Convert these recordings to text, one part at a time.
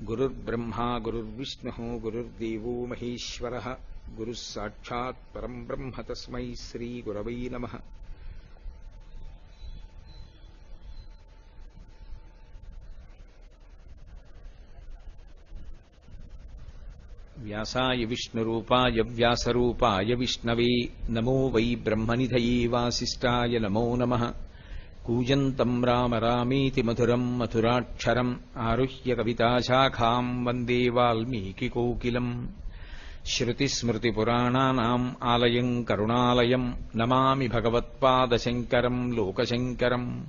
गुरुर्ब्रह्मा गुरुर्विष्णुः गुरुर्देवो महेश्वरः गुरुः साक्षात् परं ब्रह्म तस्मै श्रीगुरवै नमः। व्यासाय विष्णुरूपाय व्यासरूपाय विष्णवे नमो वै ब्रह्मनिधये वासिष्ठाय नमो नमः। कूजन्तम् राम रामेति मधुरम् मधुराक्षरम् आरुह्य कविताशाखाम् वन्दे वाल्मीकिकोकिलम्। श्रुतिस्मृतिपुराणानाम् आलयम् करुणालयम् नमामि भगवत्पादशङ्करम् लोकशङ्करम्।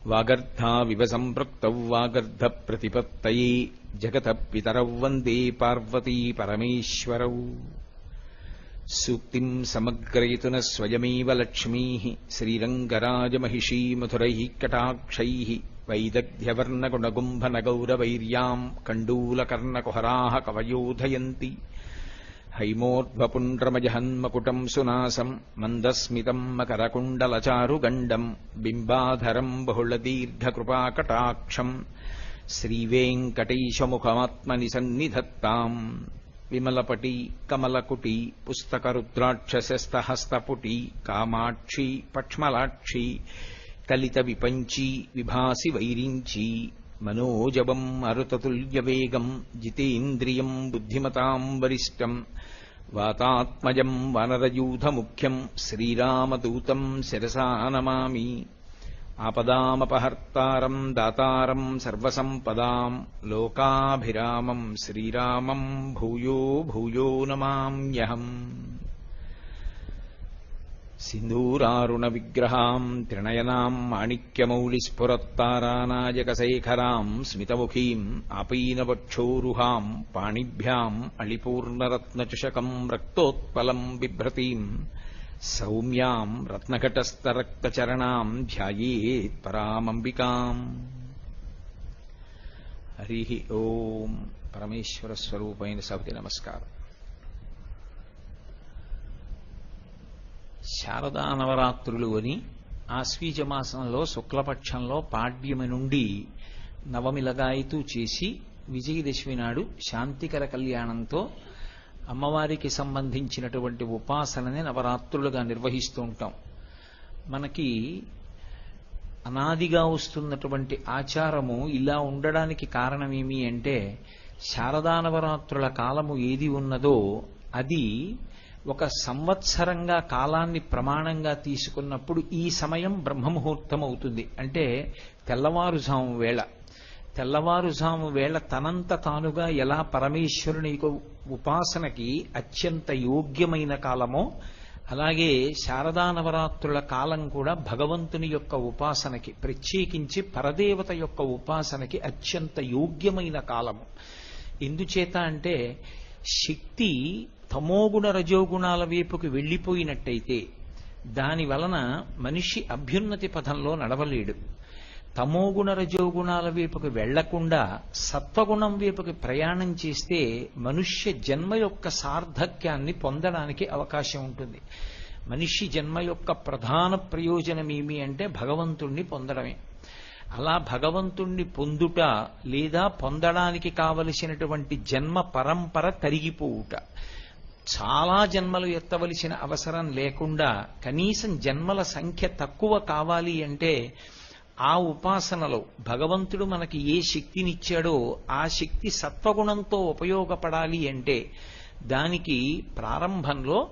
वागर्धाविव सम्पृक्तौ वागर्धप्रतिपत्तये जगतः पितरौ वन्दे पार्वती परमेश्वरौ। सूक्तिम् समग्रयितु न स्वयमेव लक्ष्मीः श्रीरङ्गराजमहिषी मधुरैः कटाक्षैः वैदग्ध्यवर्णगुणगुम्भनगौरवैर्याम् कण्डूलकर्णकुहराः कवयोधयन्ति। हैमोर्ध्वपुण्ड्रमजहन्मकुटम् सुनासम् मन्दस्मितम् मकरकुण्डलचारुगण्डम् बिम्बाधरम् बहुलदीर्घकृपाकटाक्षम् श्रीवेङ्कटेशमुखमात्मनि सन्निधत्ताम्। विमलपटी कमलकुटी पुस्तकरुद्राक्षसस्तहस्तपुटी कामाक्षी पक्ष्मलाक्षी कलितविपञ्ची विभासि वैरिञ्ची। मनोजवम् मरुततुल्यवेगम् जितेन्द्रियम् बुद्धिमताम् वरिष्ठम् वातात्मजम् वानरयूथमुख्यम् श्रीरामदूतम् शिरसा नमामि। आपदामपहर्तारम् दातारम् सर्वसम्पदाम् लोकाभिरामम् श्रीरामम् भूयो भूयो नमाम्यहम्। सिन्दूरारुणविग्रहाम् त्रिनयनाम् माणिक्यमौलिस्फुरत्तारानायकशेखराम् स्मितमुखीम् आपीनवक्षोरुहाम् पाणिभ्याम् अळिपूर्णरत्नचषकम् रक्तोत्पलम् बिभ्रतीम् सौम्याम् रत्नघटस्थरक्तचरणाम् ध्यायेत् परामंबिकाम्। हरिः ओम्। परमेश्वर स्वरूपैన సభకి నమస్కారం. శారదా నవరాత్రులు అని ఆశ్వీజమాసంలో శుక్లపక్షంలో పాడ్యమి నుండి నవమి లగాయతూ చేసి విజయదశమి నాడు శాంతికర కళ్యాణంతో అమ్మవారికి సంబంధించినటువంటి ఉపాసనని నవరాత్రులుగా నిర్వహిస్తూ ఉంటాం. మనకి అనాదిగా వస్తున్నటువంటి ఆచారము ఇలా ఉండడానికి కారణమేమి అంటే శారదా నవరాత్రుల కాలము ఏది ఉన్నదో అది ఒక సంవత్సరంగా కాలాన్ని ప్రమాణంగా తీసుకున్నప్పుడు ఈ సమయం బ్రహ్మముహూర్తం అవుతుంది. అంటే తెల్లవారుజాము వేళ తనంత తానుగా ఎలా పరమేశ్వరుని ఉపాసనకి అత్యంత యోగ్యమైన కాలమో అలాగే శారదా నవరాత్రుల కాలం కూడా భగవంతుని యొక్క ఉపాసనకి ప్రత్యేకించి పరదేవత యొక్క ఉపాసనకి అత్యంత యోగ్యమైన కాలము. ఎందుచేత అంటే శక్తి తమోగుణ రజోగుణాల వైపుకి వెళ్ళిపోయినట్టయితే దాని వలన మనిషి అభ్యున్నతి పథంలో నడవలేడు. తమోగుణ రజోగుణాల వైపుకి వెళ్లకుండా సత్వగుణం వైపుకి ప్రయాణం చేస్తే మనుష్య జన్మ యొక్క సార్థక్యాన్ని పొందడానికి అవకాశం ఉంటుంది. మనిషి జన్మ యొక్క ప్రధాన ప్రయోజనం ఏమి అంటే భగవంతుణ్ణి పొందడమే. అలా భగవంతుణ్ణి పొందుట లేదా పొందడానికి కావలసినటువంటి జన్మ పరంపర తరిగిపోవుట, చాలా జన్మలు ఎత్తవలసిన అవసరం లేకుండా కనీసం జన్మల సంఖ్య తక్కువ కావాలి అంటే ఆ ఉపాసనలో భగవంతుడు మనకి ఏ శక్తినిచ్చాడో ఆ శక్తి సత్వగుణంతో ఉపయోగపడాలి అంటే దానికి ప్రారంభంలో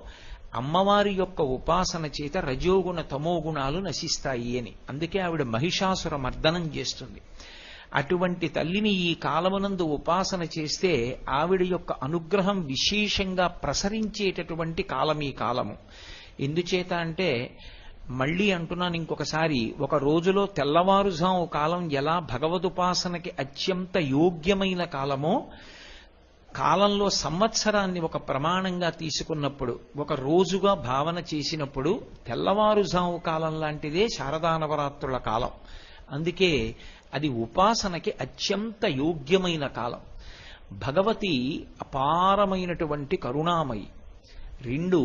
అమ్మవారి యొక్క ఉపాసన చేత రజోగుణ తమోగుణాలు నశిస్తాయి అని. అందుకే ఆవిడ మహిషాసుర మర్దనం చేస్తుంది. అటువంటి తల్లిని ఈ కాలమునందు ఉపాసన చేస్తే ఆవిడ యొక్క అనుగ్రహం విశేషంగా ప్రసరించేటటువంటి కాలం ఈ కాలము. ఎందుచేత అంటే మళ్ళీ అంటున్నాను ఇంకొకసారి, ఒక రోజులో తెల్లవారుజాము కాలం ఎలా భగవదుపాసనకి అత్యంత యోగ్యమైన కాలమో కాలంలో సంవత్సరాన్ని ఒక ప్రమాణంగా తీసుకున్నప్పుడు ఒక రోజుగా భావన చేసినప్పుడు తెల్లవారుజాము కాలం లాంటిదే శారదా నవరాత్రుల కాలం. అందుకే అది ఉపాసనకి అత్యంత యోగ్యమైన కాలం. భగవతి అపారమైనటువంటి కరుణామయి. రెండు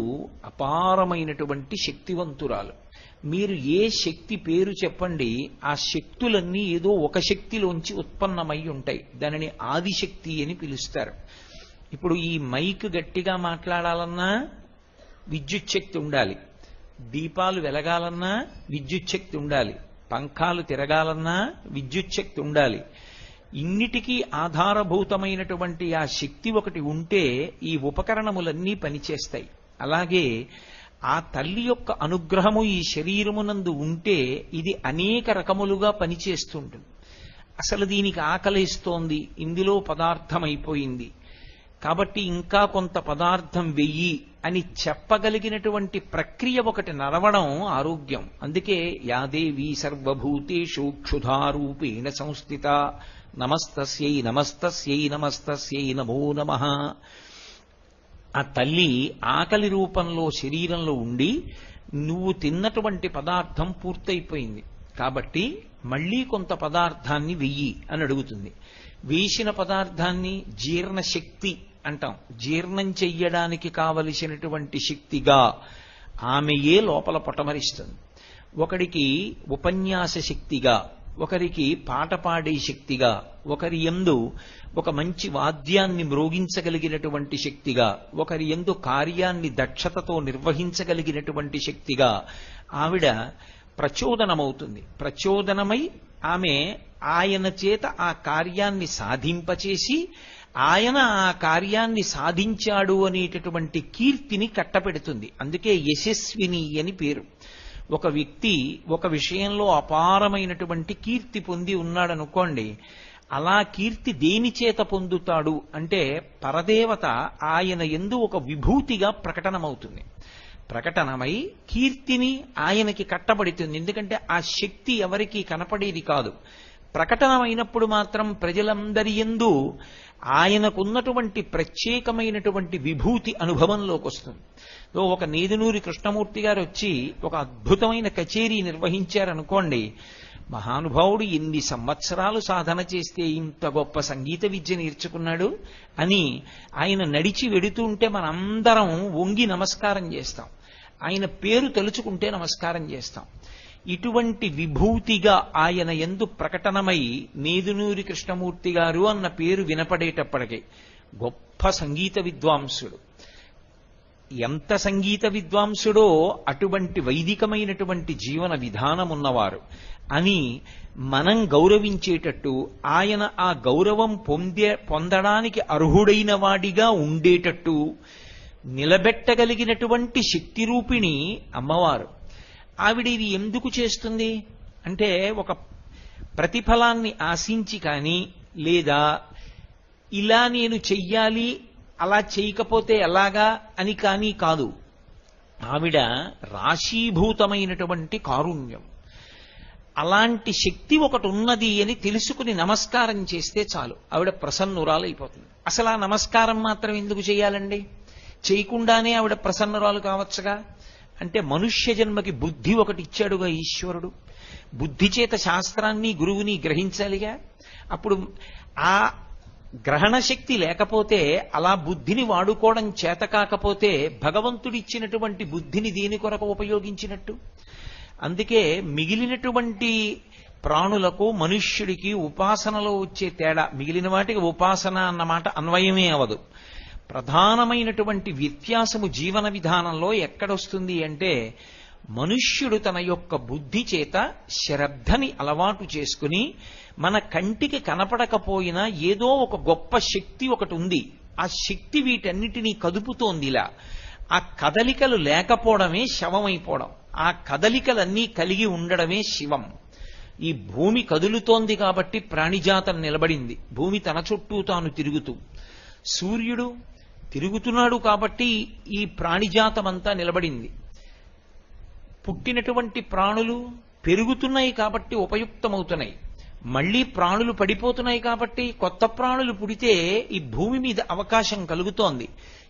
అపారమైనటువంటి శక్తివంతురాలు. మీరు ఏ శక్తి పేరు చెప్పండి, ఆ శక్తులన్నీ ఏదో ఒక శక్తిలోంచి ఉత్పన్నమై ఉంటాయి. దానిని ఆదిశక్తి అని పిలుస్తారు. ఇప్పుడు ఈ మైక్ గట్టిగా మాట్లాడాలన్నా విద్యుత్ శక్తి ఉండాలి, దీపాలు వెలగాలన్నా విద్యుత్ శక్తి ఉండాలి, పంఖాలు తిరగాలన్నా విద్యుత్ శక్తి ఉండాలి. ఇన్నిటికీ ఆధారభూతమైనటువంటి ఆ శక్తి ఒకటి ఉంటే ఈ ఉపకరణములన్నీ పనిచేస్తాయి. అలాగే ఆ తల్లి యొక్క అనుగ్రహము ఈ శరీరమునందు ఉంటే ఇది అనేక రకములుగా పనిచేస్తుంటుంది. అసలు దీనికి ఆకలిస్తోంది, ఇందులో పదార్థం అయిపోయింది కాబట్టి ఇంకా కొంత పదార్థం వెయ్యి అని చెప్పగలిగినటువంటి ప్రక్రియ ఒకటి నడవడం ఆరోగ్యం. అందుకే యాదేవి సర్వభూతేషు క్షుధారూపేణ సంస్థిత నమస్తస్యై నమస్తస్యై నమస్తస్యై నమో నమః. ఆ తల్లి ఆకలి రూపంలో శరీరంలో ఉండి నువ్వు తిన్నటువంటి పదార్థం పూర్తయిపోయింది కాబట్టి మళ్ళీ కొంత పదార్థాన్ని వెయ్యి అని అడుగుతుంది. వేసిన పదార్థాన్ని జీర్ణశక్తి అంటాం. జీర్ణం చెయ్యడానికి కావలసినటువంటి శక్తిగా ఆమెయే లోపల పొటమరిస్తుంది. ఒకడికి ఉపన్యాస శక్తిగా, ఒకరికి పాట పాడే శక్తిగా, ఒకరి యందు ఒక మంచి వాద్యాన్ని మ్రోగించగలిగినటువంటి శక్తిగా, ఒకరి యందు కార్యాన్ని దక్షతతో నిర్వహించగలిగినటువంటి శక్తిగా ఆవిడ ప్రచోదనమవుతుంది. ప్రచోదనమై ఆమె ఆయన చేత ఆ కార్యాన్ని సాధింపచేసి ఆయన ఆ కార్యాన్ని సాధించాడు అనేటటువంటి కీర్తిని కట్టపెడుతుంది. అందుకే యశస్విని అని పేరు. ఒక వ్యక్తి ఒక విషయంలో అపారమైనటువంటి కీర్తి పొంది ఉన్నాడనుకోండి, అలా కీర్తి దేని చేత పొందుతాడు అంటే పరదేవత ఆయన యందు ఒక విభూతిగా ప్రకటనమవుతుంది. ప్రకటనమై కీర్తిని ఆయనకి కట్టబడుతుంది. ఎందుకంటే ఆ శక్తి ఎవరికి కనపడేది కాదు. ప్రకటనమైనప్పుడు మాత్రం ప్రజలందరి యందు ఆయనకున్నటువంటి ప్రత్యేకమైనటువంటి విభూతి అనుభవంలోకి వస్తుంది. ఒక నేదునూరి కృష్ణమూర్తి గారు వచ్చి ఒక అద్భుతమైన కచేరీ నిర్వహించారనుకోండి, మహానుభావుడు ఎన్ని సంవత్సరాలు సాధన చేస్తే ఇంత గొప్ప సంగీత విద్య నేర్చుకున్నాడు అని ఆయన నడిచి వెడుతుంటే మనందరం వంగి నమస్కారం చేస్తాం. ఆయన పేరు తలుచుకుంటే నమస్కారం చేస్తాం. ఇటువంటి విభూతిగా ఆయన యందు ప్రకటనమై నేదునూరి కృష్ణమూర్తి గారు అన్న పేరు వినపడేటప్పటికీ గొప్ప సంగీత విద్వాంసుడు. ఎంత సంగీత విద్వాంసుడో అటువంటి వైదికమైనటువంటి జీవన విధానం ఉన్నవారు అని మనం గౌరవించేటట్టు, ఆయన ఆ గౌరవం పొందడానికి అర్హుడైన వాడిగా ఉండేటట్టు నిలబెట్టగలిగినటువంటి శక్తి రూపిణి అమ్మవారు. ఆవిడ ఇది ఎందుకు చేస్తుంది అంటే ఒక ప్రతిఫలాన్ని ఆశించి కానీ, లేదా ఇలా నేను చెయ్యాలి అలా చేయకపోతే ఎలాగా అని కానీ కాదు. ఆవిడ రాశీభూతమైనటువంటి కారుణ్యం. అలాంటి శక్తి ఒకటి ఉన్నది అని తెలుసుకుని నమస్కారం చేస్తే చాలు, ఆవిడ ప్రసన్నురాలైపోతుంది. అసలు ఆ నమస్కారం మాత్రం ఎందుకు చేయాలండి? చేయకుండానే ఆవిడ ప్రసన్నురాలు కావచ్చుగా. అంటే మనుష్య జన్మకి బుద్ధి ఒకటి ఇచ్చాడుగా ఈశ్వరుడు. బుద్ధి చేత శాస్త్రాన్ని గురువుని గ్రహించాలిగా. అప్పుడు ఆ గ్రహణ శక్తి లేకపోతే, అలా బుద్ధిని వాడుకోవడం చేత కాకపోతే భగవంతుడిచ్చినటువంటి బుద్ధిని దేని కొరకు ఉపయోగించినట్టు? అందుకే మిగిలినటువంటి ప్రాణులకు మనుష్యుడికి ఉపాసనలో వచ్చే తేడా, మిగిలిన వాటికి ఉపాసన అన్నమాట అన్వయమే అవదు. ప్రధానమైనటువంటి వ్యత్యాసము జీవన విధానంలో ఎక్కడొస్తుంది అంటే, మనుష్యుడు తన యొక్క బుద్ధి చేత శ్రద్ధని అలవాటు చేసుకుని మన కంటికి కనపడకపోయినా ఏదో ఒక గొప్ప శక్తి ఒకటి ఉంది, ఆ శక్తి వీటన్నిటినీ కదుపుతోంది. ఇలా ఆ కదలికలు లేకపోవడమే శవమైపోవడం, ఆ కదలికలన్నీ కలిగి ఉండడమే శివం. ఈ భూమి కదులుతోంది కాబట్టి ప్రాణిజాతం నిలబడింది, భూమి తన చుట్టూ తాను తిరుగుతూ. సూర్యుడు తిరుగుతున్నాడు కాబట్టి ఈ ప్రాణిజాతమంతా నిలబడింది. పుట్టినటువంటి ప్రాణులు పెరుగుతున్నాయి కాబట్టి ఉపయుక్తమవుతున్నాయి. మళ్లీ ప్రాణులు పడిపోతున్నాయి కాబట్టి కొత్త ప్రాణులు పుడితే ఈ భూమి మీద అవకాశం కలుగుతోంది.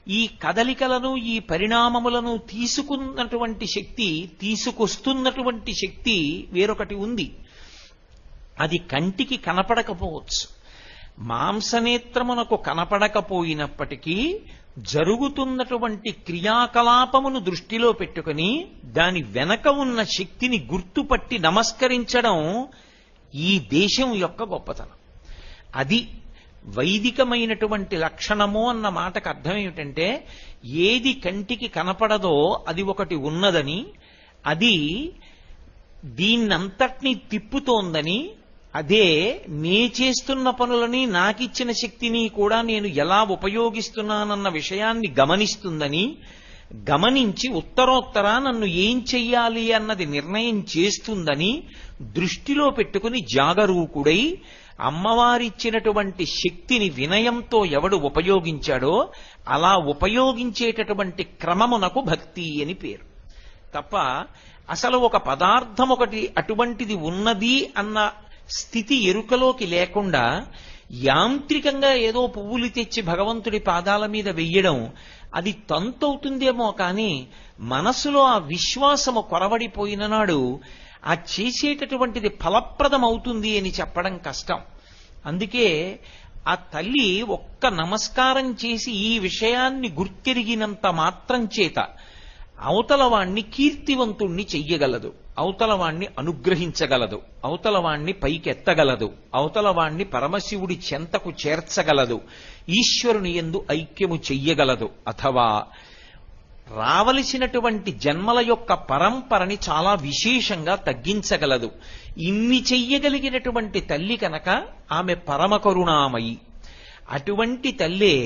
ఈ కదలికలను, ఈ పరిణామములను తీసుకున్నటువంటి శక్తి, తీసుకొస్తున్నటువంటి శక్తి వేరొకటి ఉంది. అది కంటికి కనపడకపోవచ్చు, మాంసనేత్రమునకు కనపడకపోయినప్పటికీ జరుగుతున్నటువంటి క్రియాకలాపమును దృష్టిలో పెట్టుకుని దాని వెనక ఉన్న శక్తిని గుర్తుపట్టి నమస్కరించడం ఈ దేశం యొక్క గొప్పతనం. అది వైదికమైనటువంటి లక్షణము అన్న మాటకు అర్థం ఏమిటంటే, ఏది కంటికి కనపడదో అది ఒకటి ఉన్నదని, అది దీన్నంతటినీ తిప్పుతోందని, అదే నే చేస్తున్న పనులని నాకిచ్చిన శక్తిని కూడా నేను ఎలా ఉపయోగిస్తున్నానన్న విషయాన్ని గమనిస్తుందని, గమనించి ఉత్తరోత్తర నన్ను ఏం చెయ్యాలి అన్నది నిర్ణయం చేస్తుందని దృష్టిలో పెట్టుకుని జాగరూకుడై అమ్మవారిచ్చినటువంటి శక్తిని వినయంతో ఎవడు ఉపయోగించాడో అలా ఉపయోగించేటటువంటి క్రమమునకు భక్తి అని పేరు. తప్ప అసలు ఒక పదార్థం ఒకటి అటువంటిది ఉన్నది అన్న స్థితి ఎరుకలోకి లేకుండా యాంత్రికంగా ఏదో పువ్వులు తెచ్చి భగవంతుడి పాదాల మీద వెయ్యడం అది తంతవుతుందేమో కానీ మనసులో ఆ విశ్వాసము కొరవడిపోయిన నాడు ఆ చేసేటటువంటిది ఫలప్రదమవుతుంది అని చెప్పడం కష్టం. అందుకే ఆ తల్లి ఒక్క నమస్కారం చేసి ఈ విషయాన్ని గుర్తిరిగినంత మాత్రం చేత అవతలవాణ్ణి కీర్తివంతుణ్ణి చెయ్యగలదు, అవతలవాణ్ణి అనుగ్రహించగలదు, అవతలవాణ్ణి పైకెత్తగలదు, అవతలవాణ్ణి పరమశివుడి చెంతకు చేర్చగలదు, ఈశ్వరుని యందు ఐక్యము చెయ్యగలదు, అథవా రావలసినటువంటి జన్మల యొక్క పరంపరని చాలా విశేషంగా తగ్గించగలదు. ఇన్ని చెయ్యగలిగినటువంటి తల్లి కనుక ఆమె పరమ కరుణామయి. అటువంటి తల్లే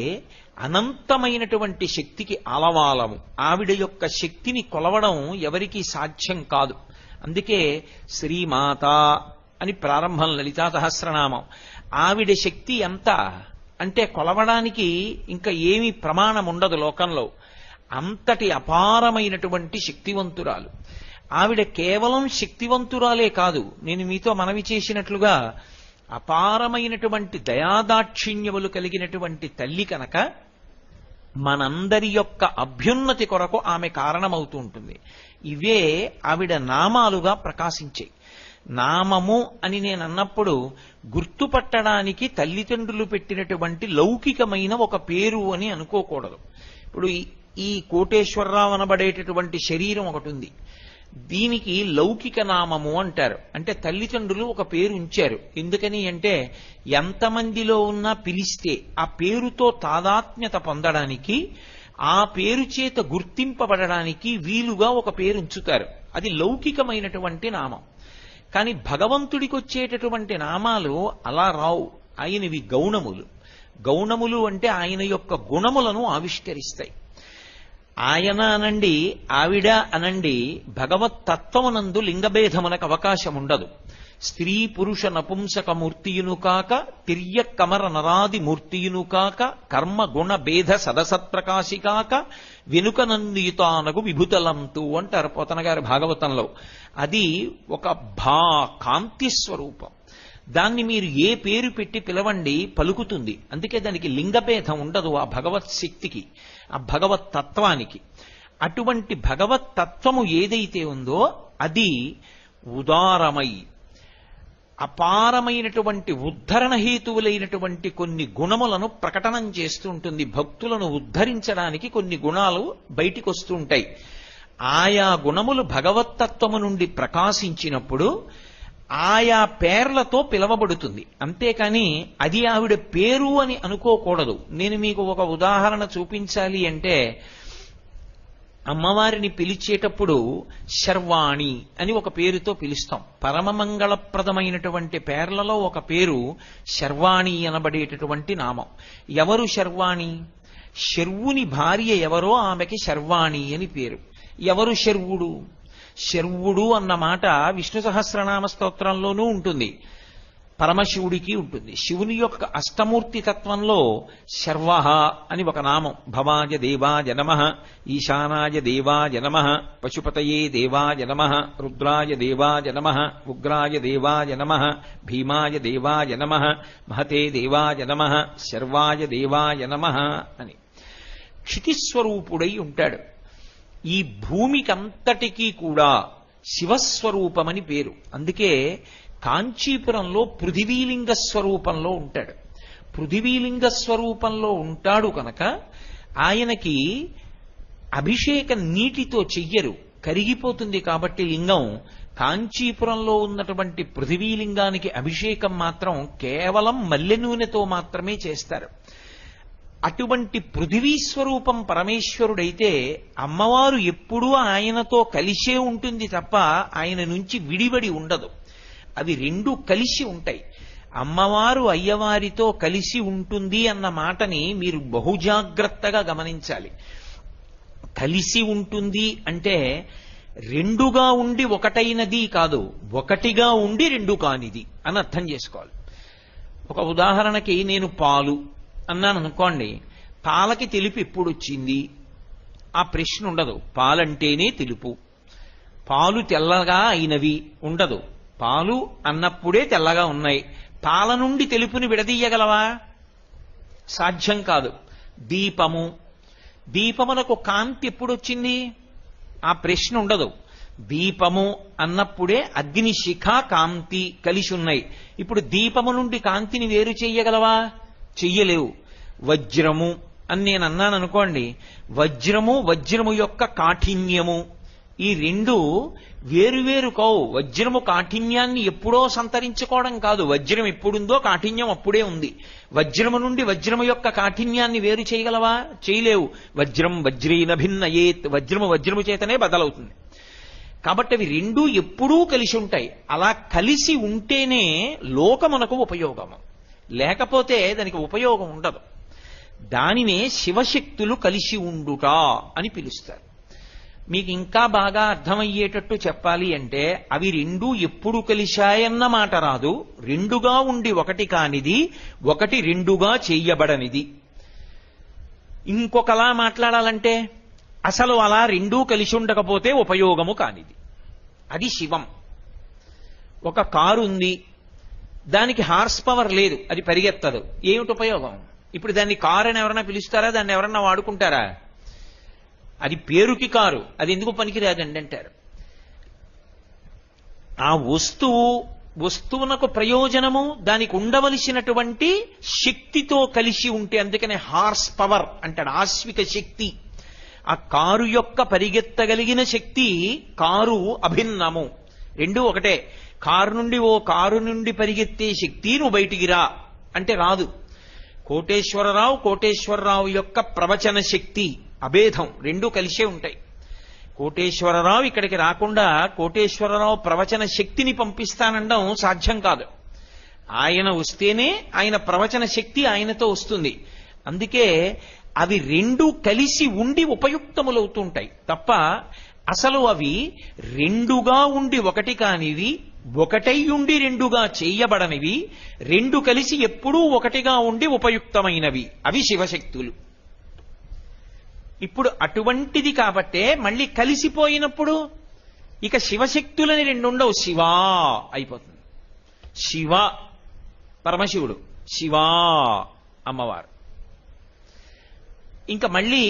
అనంతమైనటువంటి శక్తికి ఆలవాలము. ఆవిడ యొక్క శక్తిని కొలవడం ఎవరికీ సాధ్యం కాదు. అందుకే శ్రీమాత అని ప్రారంభం లలితా సహస్రనామం. ఆవిడ శక్తి ఎంత అంటే కొలవడానికి ఇంకా ఏమీ ప్రమాణం ఉండదు లోకంలో. అంతటి అపారమైనటువంటి శక్తివంతురాలు ఆవిడ. కేవలం శక్తివంతురాలే కాదు, నేను మీతో మనవి చేసినట్లుగా అపారమైనటువంటి దయాదాక్షిణ్యములు కలిగినటువంటి తల్లి కనుక మనందరి యొక్క అభ్యున్నతి కొరకు ఆమె కారణమవుతూ ఉంటుంది. ఇవే ఆవిడ నామాలుగా ప్రకాశించాయి. నామము అని నేను అన్నప్పుడు గుర్తుపట్టడానికి తల్లిదండ్రులు పెట్టినటువంటి లౌకికమైన ఒక పేరు అని అనుకోకూడదు. ఇప్పుడు ఈ కోటేశ్వరరావు అనబడేటటువంటి శరీరం ఒకటి ఉంది, దీనికి లౌకిక నామము అంటారు. అంటే తల్లిదండ్రులు ఒక పేరు ఉంచారు. ఎందుకని అంటే ఎంతమందిలో ఉన్నా పిలిస్తే ఆ పేరుతో తాదాత్మ్యత పొందడానికి, ఆ పేరు చేత గుర్తింపబడడానికి వీలుగా ఒక పేరు ఉంచుతారు. అది లౌకికమైనటువంటి నామం. కానీ భగవంతుడికి వచ్చేటటువంటి నామాలు అలా రావు. ఆయనవి గౌణములు. గౌణములు అంటే ఆయన యొక్క గుణములను ఆవిష్కరిస్తాయి. ఆయన అనండి, ఆవిడ అనండి, భగవత్ తత్వమునందు లింగభేదమునకు అవకాశం ఉండదు. స్త్రీ పురుష నపుంసక మూర్తియును కాక, తిర్య కమర నరాది మూర్తియును కాక, కర్మ గుణ భేద సదసత్ప్రకాశి కాక, వెనుకనందియుతానగు విభుతలంతు అంటారు పోతన గారి భాగవతంలో. అది ఒక కాంతి స్వరూపం. దాన్ని మీరు ఏ పేరు పెట్టి పిలవండి పలుకుతుంది. అందుకే దానికి లింగభేదం ఉండదు ఆ భగవత్ శక్తికి, ఆ భగవత్ తత్వానికి. అటువంటి భగవత్ తత్వము ఏదైతే ఉందో అది ఉదారమై అపారమైనటువంటి ఉద్ధరణ హేతువులైనటువంటి కొన్ని గుణములను ప్రకటనం చేస్తూ ఉంటుంది. భక్తులను ఉద్ధరించడానికి కొన్ని గుణాలు బయటికి వస్తూ ఉంటాయి. ఆయా గుణములు భగవత్తత్వము నుండి ప్రకాశించినప్పుడు ఆయా పేర్లతో పిలవబడుతుంది. అంతేకాని అది ఆవిడ పేరు అని అనుకోకూడదు. నేను మీకు ఒక ఉదాహరణ చూపించాలి అంటే, అమ్మవారిని పిలిచేటప్పుడు శర్వాణి అని ఒక పేరుతో పిలుస్తాం. పరమమంగళప్రదమైనటువంటి పేర్లలో ఒక పేరు శర్వాణి అనబడేటటువంటి నామం. ఎవరు శర్వాణి? శర్వుని భార్య ఎవరో ఆమెకి శర్వాణి అని పేరు. ఎవరు శర్వుడు? శర్వుడు అన్న మాట విష్ణు సహస్రనామ స్తోత్రంలోనూ ఉంటుంది, పరమశివుడికి ఉంటుంది. శివుని యొక్క అష్టమూర్తి తత్వంలో శర్వ అని ఒక నామం. భవాయ దేవాయ నమః, ఈశానాయ దేవాయ నమః, పశుపతయే దేవాయ నమః, రుద్రాయ దేవాయ నమః, ఉగ్రాయ దేవాయ నమః, భీమాయ దేవాయ నమః, మహతే దేవాయ నమః, శర్వాయ దేవాయ నమః అని క్షితిస్వరూపుడై ఉంటాడు. ఈ భూమికంతటికీ కూడా శివస్వరూపమని పేరు. అందుకే కాంచీపురంలో పృథివీలింగ స్వరూపంలో ఉంటాడు. పృథివీలింగ స్వరూపంలో ఉంటాడు కనుక ఆయనకి అభిషేకం నీటితో చెయ్యరు, కరిగిపోతుంది కాబట్టి లింగం. కాంచీపురంలో ఉన్నటువంటి పృథివీలింగానికి అభిషేకం మాత్రం కేవలం మల్లె నూనెతో మాత్రమే చేస్తారు. అటువంటి పృథివీ స్వరూపం పరమేశ్వరుడైతే అమ్మవారు ఎప్పుడూ ఆయనతో కలిసే ఉంటుంది తప్ప ఆయన నుంచి విడివడి ఉండదు. అవి రెండూ కలిసి ఉంటాయి. అమ్మవారు అయ్యవారితో కలిసి ఉంటుంది అన్న మాటని మీరు బహుజాగ్రత్తగా గమనించాలి. కలిసి ఉంటుంది అంటే రెండుగా ఉండి ఒకటైనది కాదు, ఒకటిగా ఉండి రెండు కానిది అని అర్థం చేసుకోవాలి. ఒక ఉదాహరణకి నేను పాలు అన్నాను అనుకోండి, పాలకి తెలుపు ఎప్పుడు వచ్చింది ఆ ప్రశ్న ఉండదు. పాలంటేనే తెలుపు. పాలు తెల్లగా అయినవి ఉండదు. పాలు అన్నప్పుడే తెల్లగా ఉన్నాయి. పాల నుండి తెలుపుని విడదీయగలవా? సాధ్యం కాదు. దీపము, దీపమునకు కాంతి ఎప్పుడు వచ్చింది? ఆ ప్రశ్న ఉండదు. దీపము అన్నప్పుడే అగ్ని శిఖ కాంతి కలిసి ఉన్నాయి. ఇప్పుడు దీపము నుండి కాంతిని వేరు చెయ్యగలవా? చెయ్యలేవు. వజ్రము అని నేను అన్నాను అనుకోండి, వజ్రము యొక్క కాఠిన్యము, ఈ రెండు వేరువేరు కావు. వజ్రము కాఠిన్యాన్ని ఎప్పుడో సంతరించుకోవడం కాదు. వజ్రం ఎప్పుడుందో కాఠిన్యం అప్పుడే ఉంది. వజ్రము నుండి వజ్రము యొక్క కాఠిన్యాన్ని వేరు చేయగలవా? చేయలేవు. వజ్రం వజ్రీన భిన్నయేత్, వజ్రము చేతనే బదలవుతుంది. కాబట్టి అవి రెండూ ఎప్పుడూ కలిసి ఉంటాయి. అలా కలిసి ఉంటేనే లోకమునకు ఉపయోగము, లేకపోతే దానికి ఉపయోగం ఉండదు. దానినే శివశక్తులు కలిసి ఉండుట అని పిలుస్తారు. మీకు ఇంకా బాగా అర్థమయ్యేటట్టు చెప్పాలి అంటే అవి రెండూ ఎప్పుడు కలిశాయన్న మాట రాదు. రెండుగా ఉండి ఒకటి కానిది, ఒకటి రెండుగా చెయ్యబడనిది. ఇంకొకలా మాట్లాడాలంటే అసలు అలా రెండూ కలిసి ఉండకపోతే ఉపయోగము కానిది. అది శివం. ఒక కారు ఉంది, దానికి హార్స్ పవర్ లేదు, అది పరిగెత్తదు. ఏమిటి ఉపయోగం? ఇప్పుడు దాన్ని కారు అని ఎవరన్నా పిలుస్తారా? దాన్ని ఎవరన్నా వాడుకుంటారా? అది పేరుకి కారు, అది ఎందుకు పనికిరాదండి అంటారు. ఆ వస్తువునకు ప్రయోజనము దానికి ఉండవలసినటువంటి శక్తితో కలిసి ఉంటే, అందుకనే హార్స్ పవర్ అంటాడు, ఆశ్విక శక్తి. ఆ కారు యొక్క పరిగెత్తగలిగిన శక్తి, కారు అభిన్నము, రెండు ఒకటే. కారు నుండి పరిగెత్తే శక్తి నువ్వు బయటికి రా అంటే రాదు. కోటేశ్వరరావు యొక్క ప్రవచన శక్తి అభేదం, రెండూ కలిసే ఉంటాయి. కోటేశ్వరరావు ఇక్కడికి రాకుండా కోటేశ్వరరావు ప్రవచన శక్తిని పంపిస్తానండం సాధ్యం కాదు. ఆయన వస్తేనే ఆయన ప్రవచన శక్తి ఆయనతో వస్తుంది. అందుకే అవి రెండూ కలిసి ఉండి ఉపయుక్తములవుతుంటాయి తప్ప అసలు అవి రెండుగా ఉండి ఒకటి కానివి, ఒకటై ఉండి రెండుగా చేయబడనివి, రెండు కలిసి ఎప్పుడూ ఒకటిగా ఉండి ఉపయుక్తమైనవి, అవి శివశక్తులు. ఇప్పుడు అటువంటిది కాబట్టే మళ్ళీ కలిసిపోయినప్పుడు ఇక శివశక్తులని రెండు ఉండవు, శివా అయిపోతుంది. శివ పరమశివుడు, శివా అమ్మవారు. ఇంకా మళ్ళీ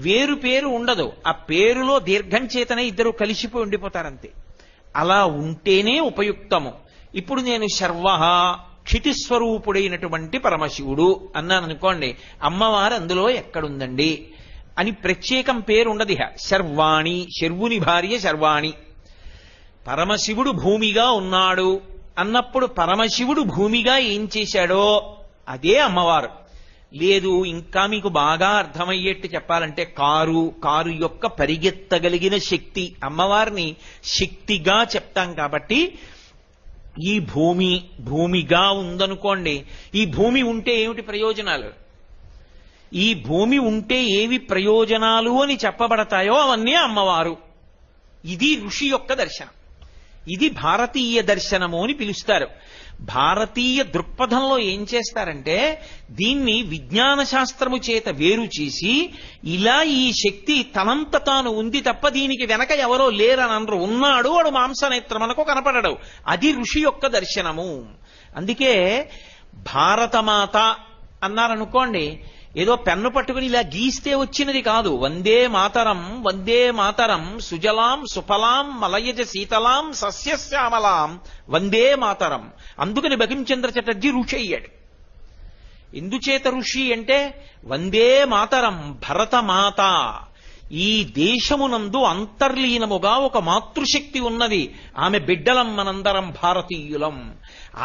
వేరు పేరు ఉండదు. ఆ పేరులో దీర్ఘం చేతనే ఇద్దరు కలిసిపోయి ఉండిపోతారంతే. అలా ఉంటేనే ఉపయుక్తము. ఇప్పుడు నేను శర్వ క్షితిస్వరూపుడైనటువంటి పరమశివుడు అన్నాను అనుకోండి, అమ్మవారు అందులో ఎక్కడుందండి అని ప్రత్యేకం పేరు ఉండదు. శర్వాణి, శర్వుని భార్య శర్వాణి. పరమశివుడు భూమిగా ఉన్నాడు అన్నప్పుడు పరమశివుడు భూమిగా ఏం చేశాడో అదే అమ్మవారు. లేదు, ఇంకా మీకు బాగా అర్థమయ్యేట్టు చెప్పాలంటే కారు యొక్క పరిగెత్తగలిగిన శక్తి, అమ్మవారిని శక్తిగా చెప్తాం కాబట్టి ఈ భూమిగా ఉందనుకోండి, ఈ భూమి ఉంటే ఏమిటి ప్రయోజనాలు, ఈ భూమి ఉంటే ఏవి ప్రయోజనాలు అని చెప్పబడతాయో అవన్నీ అమ్మవారు. ఇది ఋషి యొక్క దర్శనం. ఇది భారతీయ దర్శనము అని పిలుస్తారు. భారతీయ దృక్పథంలో ఏం చేస్తారంటే దీన్ని విజ్ఞాన శాస్త్రము చేత వేరు చేసి ఇలా ఈ శక్తి తనంత తాను ఉంది తప్ప దీనికి వెనక ఎవరో లేరని అనరు. ఉన్నాడు, వాడు మాంసనేత్రమునకు కనపడడు. అది ఋషి యొక్క దర్శనము. అందుకే భారతమాత అన్నారనుకోండి, ఏదో పెన్ను పట్టుకుని ఇలా గీస్తే వచ్చినది కాదు. వందే మాతరం సుజలాం సుఫలాం మలయజ శీతలాం సస్యశ్యామలాం వందే మాతరం. అందుకని బకించంద్ర చటర్జీ ఋషి అయ్యాడు. ఎందుచేత ఋషి అంటే వందే మాతరం భరతమాత, ఈ దేశమునందు అంతర్లీనముగా ఒక మాతృశక్తి ఉన్నది, ఆమె బిడ్డలం మనందరం భారతీయులం.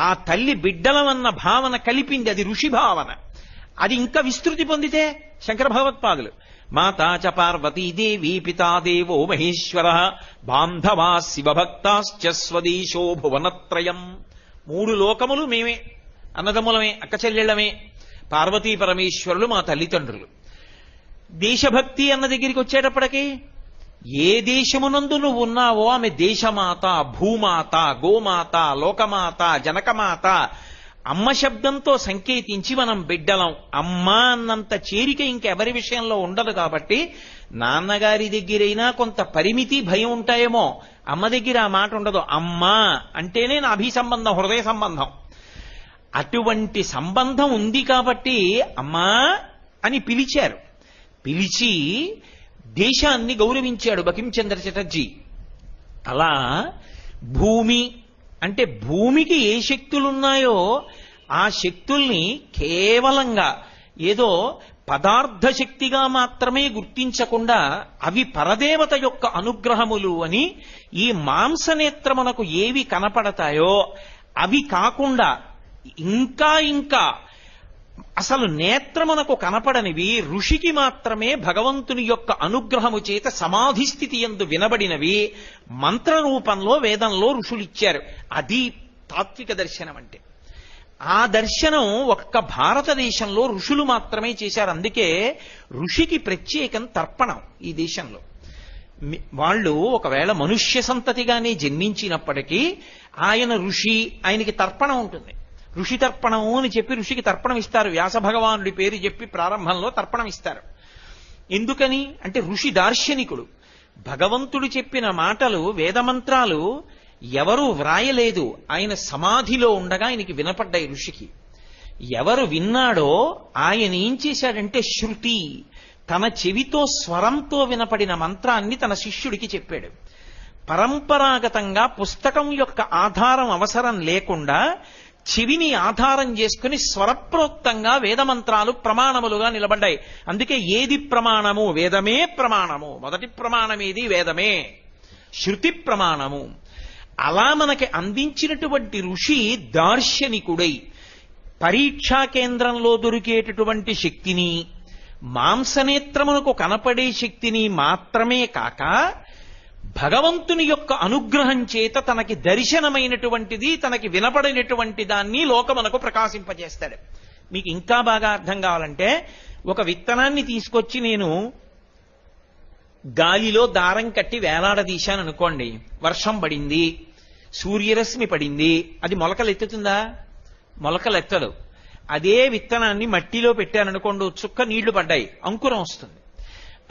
ఆ తల్లి బిడ్డలమన్న భావన కలిపింది, అది ఋషి భావన. అది ఇంకా విస్తృతి పొందితే శంకర భగవత్పాదులు మాతా చ పార్వతీదేవి పితాదేవో మహేశ్వర బాంధవా శివభక్తాశ్చ స్వదేశో భువనత్రయం. 3 లోకములు మేమే, అన్నదమ్ములమే, అక్క చెల్లెళ్ళమే. పార్వతీ పరమేశ్వరులు మా తల్లిదండ్రులు. దేశభక్తి అన్న దగ్గరికి వచ్చేటప్పటికి ఏ దేశమునందు నువ్వు ఉన్నావో ఆమె దేశమాత, భూమాత, గోమాత, లోకమాత, జనకమాత. అమ్మ శబ్దంతో సంకేతించి మనం బిడ్డలం. అమ్మ అన్నంత చేరిక ఇంకెవరి విషయంలో ఉండదు. కాబట్టి నాన్నగారి దగ్గరైనా కొంత పరిమితి, భయం ఉంటాయేమో, అమ్మ దగ్గర ఆ మాట ఉండదు. అమ్మ అంటేనే నా అభిసంబంధం, హృదయ సంబంధం. అటువంటి సంబంధం ఉంది కాబట్టి అమ్మా అని పిలిచారు. పిలిచి దేశాన్ని గౌరవించాడు బకించంద్ర చటర్జీ. అలా భూమి అంటే భూమికి ఏ శక్తులున్నాయో ఆ శక్తుల్ని కేవలంగా ఏదో పదార్థ శక్తిగా మాత్రమే గుర్తించకుండా అవి పరదేవత యొక్క అనుగ్రహములు అని, ఈ మాంసనేత్రమునకు ఏవి కనపడతాయో అవి కాకుండా ఇంకా ఇంకా అసలు నేత్రమునకు కనపడనివి, ఋషికి మాత్రమే భగవంతుని యొక్క అనుగ్రహము చేత సమాధి స్థితి యందు వినబడినవి మంత్ర రూపంలో వేదంలో ఋషులిచ్చారు. అది తాత్విక దర్శనం అంటే. ఆ దర్శనం ఒక్క భారతదేశంలో ఋషులు మాత్రమే చేశారు. అందుకే ఋషికి ప్రత్యేకం తర్పణం ఈ దేశంలో. వాళ్ళు ఒకవేళ మనుష్య సంతతిగానే జన్మించినప్పటికీ ఆయన ఋషి, ఆయనకి తర్పణం ఉంటుంది. ఋషి తర్పణము అని చెప్పి ఋషికి తర్పణం ఇస్తారు. వ్యాస భగవానుడి పేరు చెప్పి ప్రారంభంలో తర్పణం ఇస్తారు. ఎందుకని అంటే ఋషి దార్శనికుడు. భగవంతుడు చెప్పిన మాటలు, వేదమంత్రాలు ఎవరు వ్రాయలేదు, ఆయన సమాధిలో ఉండగా ఆయనకి వినపడ్డాయి ఋషికి. ఎవరు విన్నాడో ఆయన ఏం చేశాడంటే శృతి, తన చెవితో స్వరంతో వినపడిన మంత్రాన్ని తన శిష్యుడికి చెప్పాడు. పరంపరాగతంగా పుస్తకం యొక్క ఆధారం అవసరం లేకుండా చెవిని ఆధారం చేసుకుని స్వరప్రోక్తంగా వేదమంత్రాలు ప్రమాణములుగా నిలబడ్డాయి. అందుకే ఏది ప్రమాణము? వేదమే ప్రమాణము. మొదటి ప్రమాణమేది వేదమే, శృతి ప్రమాణము. అలా మనకి అందించినటువంటి ఋషి దార్శనికుడై పరీక్షా కేంద్రంలో దొరికేటటువంటి శక్తిని, మాంసనేత్రమునకు కనపడే శక్తిని మాత్రమే కాక భగవంతుని యొక్క అనుగ్రహం చేత తనకి దర్శనమైనటువంటిది, తనకి వినపడినటువంటి దాన్ని లోకమునకు ప్రకాశింపజేస్తాడు. మీకు ఇంకా బాగా అర్థం కావాలంటే, ఒక విత్తనాన్ని తీసుకొచ్చి నేను గాలిలో దారం కట్టి వేలాడదీశాను అనుకోండి, వర్షం పడింది, సూర్యరశ్మి పడింది, అది మొలకలెత్తుతుందా? మొలకలెత్తదు. అదే విత్తనాన్ని మట్టిలో పెట్టాననుకోండి, చుక్క నీళ్లు పడ్డాయి, అంకురం వస్తుంది.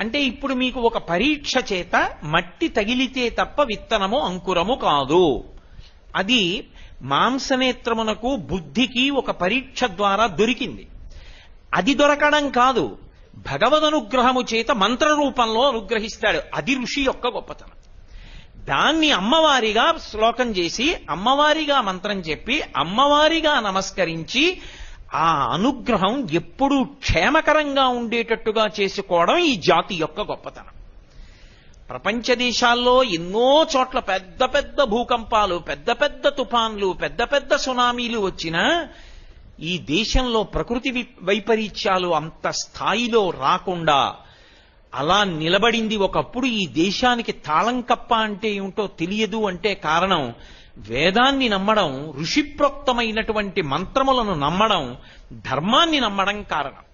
అంటే ఇప్పుడు మీకు ఒక పరీక్ష చేత మట్టి తగిలితే తప్ప విత్తనము అంకురము కాదు. అది మాంసనేత్రమునకు, బుద్ధికి ఒక పరీక్ష ద్వారా దొరికింది. అది దొరకడం కాదు, భగవదనుగ్రహము చేత మంత్ర రూపంలో అనుగ్రహిస్తాడు. అది ఋషి యొక్క గొప్పతనం. దాన్ని అమ్మవారిగా శ్లోకం చేసి, అమ్మవారిగా మంత్రం చెప్పి, అమ్మవారిగా నమస్కరించి ఆ అనుగ్రహం ఎప్పుడూ క్షేమకరంగా ఉండేటట్టుగా చేసుకోవడం ఈ జాతి యొక్క గొప్పతనం. ప్రపంచ దేశాల్లో ఎన్నో చోట్ల పెద్ద పెద్ద భూకంపాలు, పెద్ద పెద్ద తుఫాన్లు, పెద్ద పెద్ద సునామీలు వచ్చినా ఈ దేశంలో ప్రకృతి వైపరీత్యాలు అంత స్థాయిలో రాకుండా అలా నిలబడింది. ఒకప్పుడు ఈ దేశానికి తాళంకప్ప అంటే ఏమిటో తెలియదు అంటే కారణం వేదాన్ని నమ్మడం, ఋషిప్రోక్తమైనటువంటి మంత్రములను నమ్మడం, ధర్మాన్ని నమ్మడం కారణం.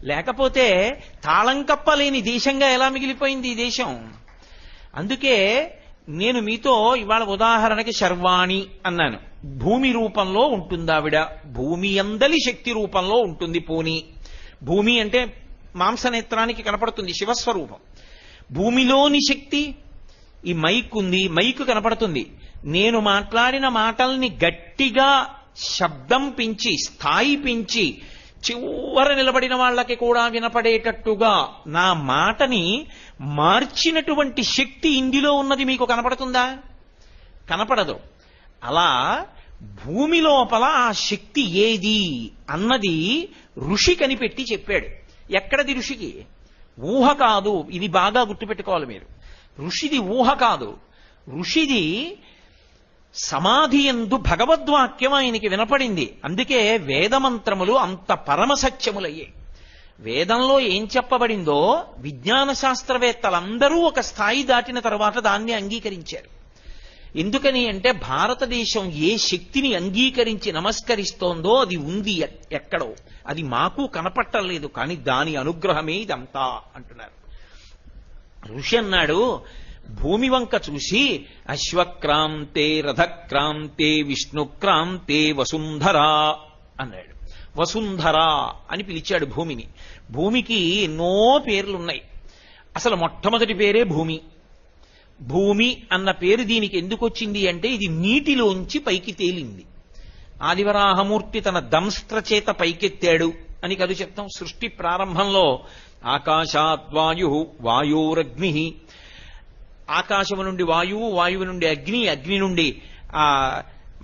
లేకపోతే తాళంకప్ప లేని దేశంగా ఎలా మిగిలిపోయింది ఈ దేశం? అందుకే నేను మీతో ఇవాళ ఉదాహరణకి శర్వాణి అన్నాను. భూమి రూపంలో ఉంటుంది ఆవిడ, భూమి అందలి శక్తి రూపంలో ఉంటుంది. పోని భూమి అంటే మాంసనేత్రానికి కనపడుతుంది శివస్వరూపం. భూమిలోని శక్తి ఈ మైక్ ఉంది, మైక్ కనపడుతుంది. నేను మాట్లాడిన మాటల్ని గట్టిగా శబ్దం పెంచి, స్థాయి పెంచి, చివర నిలబడిన వాళ్ళకి కూడా వినపడేటట్టుగా నా మాటని మార్చినటువంటి శక్తి ఇందులో ఉన్నది మీకు కనపడుతుందా? కనపడదు. అలా భూమి లోపల ఆ శక్తి ఏది అన్నది ఋషి కనిపెట్టి చెప్పాడు. ఎక్కడది ఋషికి? ఊహ కాదు. ఇది బాగా గుర్తుపెట్టుకోవాలి మీరు. ఋషిది ఊహ కాదు. ఋషిది సమాధి యందు భగవద్వాక్యం ఆయనకి వినపడింది. అందుకే వేదమంత్రములు అంత పరమసత్యములయ్యాయి. వేదంలో ఏం చెప్పబడిందో విజ్ఞాన శాస్త్రవేత్తలందరూ ఒక స్థాయి దాటిన తర్వాత దాన్ని అంగీకరించారు. ఎందుకని అంటే భారతదేశం ఏ శక్తిని అంగీకరించి నమస్కరిస్తోందో అది ఉంది ఎక్కడో, అది మాకు కనపట్టలేదు, కానీ దాని అనుగ్రహమే ఇదంతా అంటున్నారు. ఋషి అన్నాడు, భూమి వంక చూసి అశ్వక్రాంతే రథక్రాంతే విష్ణుక్రాంతే వసుంధరా అన్నాడు. వసుంధర అని పిలిచాడు భూమిని. భూమికి ఎన్నో పేర్లున్నాయి. అసలు మొట్టమొదటి పేరే భూమి. భూమి అన్న పేరు దీనికి ఎందుకు వచ్చింది అంటే ఇది నీటిలోంచి పైకి తేలింది. ఆదివరాహమూర్తి తన దంస్త్ర చేత పైకెత్తాడు అని కదు చెప్తాం. సృష్టి ప్రారంభంలో ఆకాశాద్వాయు వాయోరగ్ని, ఆకాశము నుండి వాయువు, వాయువు నుండి అగ్ని, అగ్ని నుండి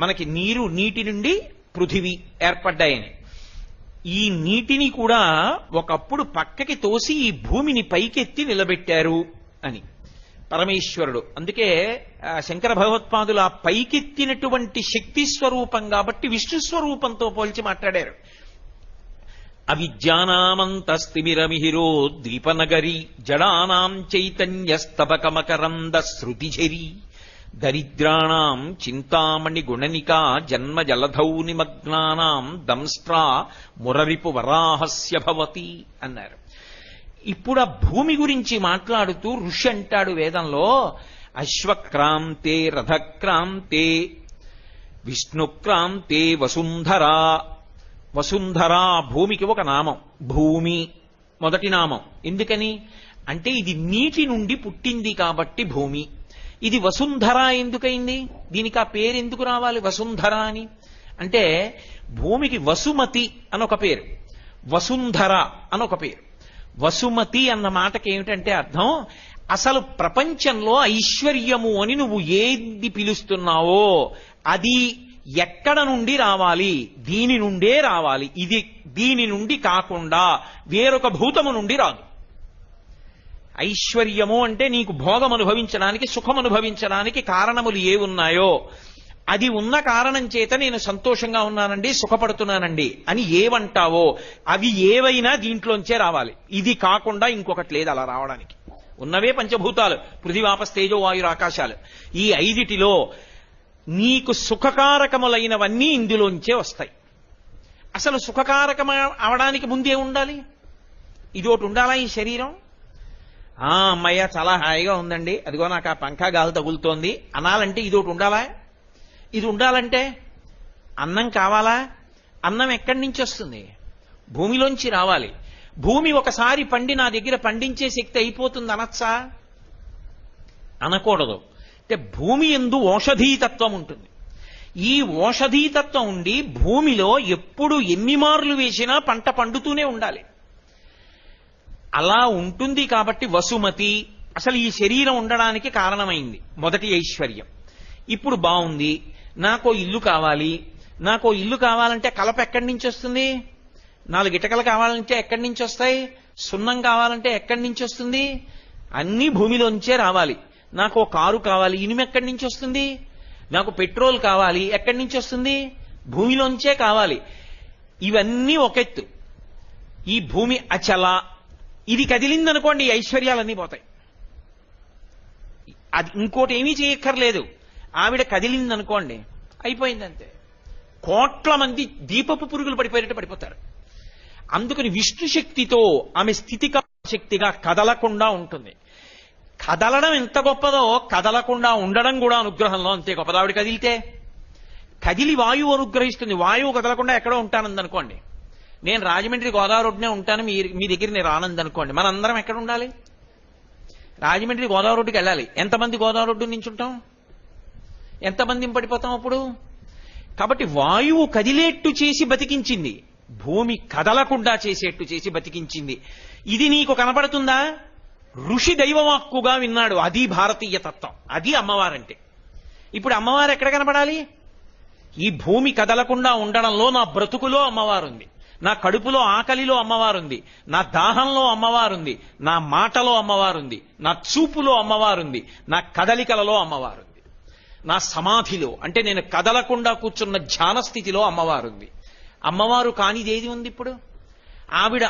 మనకి నీరు, నీటి నుండి పృథివీ ఏర్పడ్డాయని. ఈ నీటిని కూడా ఒకప్పుడు పక్కకి తోసి ఈ భూమిని పైకెత్తి నిలబెట్టారు అని పరమేశ్వరుడు. అందుకే శంకర భగవత్పాదులు ఆ పైకెత్తినటువంటి శక్తి స్వరూపం కాబట్టి విష్ణు స్వరూపంతో పోల్చి మాట్లాడారు. అవిద్యానామంతస్తిమిరమిహిరో ద్వీపనగరి జడానాం చైతన్యస్తబకమకరంద శృతిఝరి దరిద్రాణం చింతామణి గుణనికా జన్మ జలధౌ నిమగ్నానాం దంస్ట్రా మురరిపు వరాహస్య భవతి అన్నారు. ఇప్పుడు ఆ భూమి గురించి మాట్లాడుతూ ఋషి అంటాడు వేదంలో, అశ్వక్రాంతే రథక్రాంతే విష్ణుక్రాంతే వసుంధరా. వసుంధరా భూమికి ఒక నామం. భూమి మొదటి నామం. ఎందుకని అంటే ఇది నీటి నుండి పుట్టింది కాబట్టి భూమి. ఇది వసుంధర ఎందుకైంది? దీనికి ఆ పేరు ఎందుకు రావాలి వసుంధర అని? అంటే భూమికి వసుమతి అనొక పేరు, వసుంధర అనొక పేరు. వసుమతి అన్న మాటకి ఏమిటంటే అర్థం, అసలు ప్రపంచంలో ఐశ్వర్యము అని నువ్వు ఏది పిలుస్తున్నావో అది ఎక్కడ నుండి రావాలి? దీని నుండే రావాలి. ఇది దీని నుండి కాకుండా వేరొక భూతము నుండి రాదు. ఐశ్వర్యము అంటే నీకు భోగం అనుభవించడానికి, సుఖం అనుభవించడానికి కారణములు ఏ ఉన్నాయో అది ఉన్న కారణం చేత నేను సంతోషంగా ఉన్నానండి, సుఖపడుతున్నానండి అని ఏవంటావో అవి ఏవైనా దీంట్లోంచే రావాలి. ఇది కాకుండా ఇంకొకటి లేదు అలా రావడానికి. ఉన్నవే పంచభూతాలు, పృథివాపస్తేజో వాయురు ఆకాశాలు. ఈ ఐదిటిలో నీకు సుఖకారకములైనవన్నీ ఇందులోంచే వస్తాయి. అసలు సుఖకారకం అవడానికి ముందే ఉండాలి. ఇది ఒకటి ఉండాలా ఈ శరీరం? అమ్మయ్య చాలా హాయిగా ఉందండి, అదిగో నాకు ఆ పంఖా గాలి తగులుతోంది అనాలంటే ఇది ఒకటి ఉండాలా? ఇది ఉండాలంటే అన్నం కావాలా? అన్నం ఎక్కడి నుంచి వస్తుంది? భూమిలోంచి రావాలి. భూమి ఒకసారి పండి నా దగ్గర పండించే శక్తి అయిపోతుంది అనొచ్చా? అనకూడదు. అంటే భూమి యందు ఓషధీతత్వం ఉంటుంది. ఈ ఓషధీతత్వం ఉండి భూమిలో ఎప్పుడు ఎన్ని మార్లు వేసినా పంట పండుతూనే ఉండాలి. అలా ఉంటుంది కాబట్టి వసుమతి అసలు ఈ శరీరం ఉండడానికి కారణమైంది. మొదటి ఐశ్వర్యం. ఇప్పుడు బాగుంది, నాకో ఇల్లు కావాలి. నాకో ఇల్లు కావాలంటే కలప ఎక్కడి నుంచి వస్తుంది? 4 ఇటకలు కావాలంటే ఎక్కడి నుంచి వస్తాయి? సున్నం కావాలంటే ఎక్కడి నుంచి వస్తుంది? అన్నీ భూమిలోంచే రావాలి. నాకు కారు కావాలి, ఇనుము ఎక్కడి నుంచి వస్తుంది? నాకు పెట్రోల్ కావాలి, ఎక్కడి నుంచి వస్తుంది? భూమిలోంచే కావాలి. ఇవన్నీ ఒకెత్తు. ఈ భూమి అచల, ఇది కదిలిందనుకోండి ఐశ్వర్యాలన్నీ పోతాయి. అది ఇంకోటి ఏమీ చేయక్కర్లేదు. ఆవిడ కదిలిందనుకోండి అయిపోయిందంతే. కోట్ల మంది దీపపు పురుగులు పడిపోయేటట్టు పడిపోతారు. అందుకని విష్ణు శక్తితో ఆమె స్థితిక శక్తిగా కదలకుండా ఉంటుంది. కదలడం ఎంత గొప్పదో కదలకుండా ఉండడం కూడా అనుగ్రహంలో అంతే గొప్పది. ఆవిడ కదిలితే కదిలి వాయువు అనుగ్రహిస్తుంది. వాయువు కదలకుండా ఎక్కడో ఉంటానందనుకోండి, నేను రాజమండ్రి గోదావరి రోడ్డునే ఉంటాను, మీ దగ్గర నేను రానందనుకోండి, మనందరం ఎక్కడ ఉండాలి? రాజమండ్రి గోదావరి రోడ్డుకి వెళ్ళాలి. ఎంతమంది గోదావరి రోడ్డు నుంచి ఉంటాం? ఎంతమంది పడిపోతాం అప్పుడు? కాబట్టి వాయువు కదిలేట్టు చేసి బతికించింది, భూమి కదలకుండా చేసేట్టు చేసి బతికించింది. ఇది నీకు కనపడుతుందా? ఋషి దైవవాక్కుగా విన్నాడు. అది భారతీయ తత్వం, అది అమ్మవారంటే. ఇప్పుడు అమ్మవారు ఎక్కడ కనపడాలి? ఈ భూమి కదలకుండా ఉండడంలో నా బ్రతుకులో అమ్మవారుంది, నా కడుపులో ఆకలిలో అమ్మవారుంది, నా దాహంలో అమ్మవారుంది, నా మాటలో అమ్మవారుంది, నా చూపులో అమ్మవారుంది, నా కదలికలలో అమ్మవారుంది, నా సమాధిలో అంటే నేను కదలకుండా కూర్చున్న ధ్యాన స్థితిలో అమ్మవారుంది. అమ్మవారు కానిదేది ఉంది ఇప్పుడు? ఆవిడ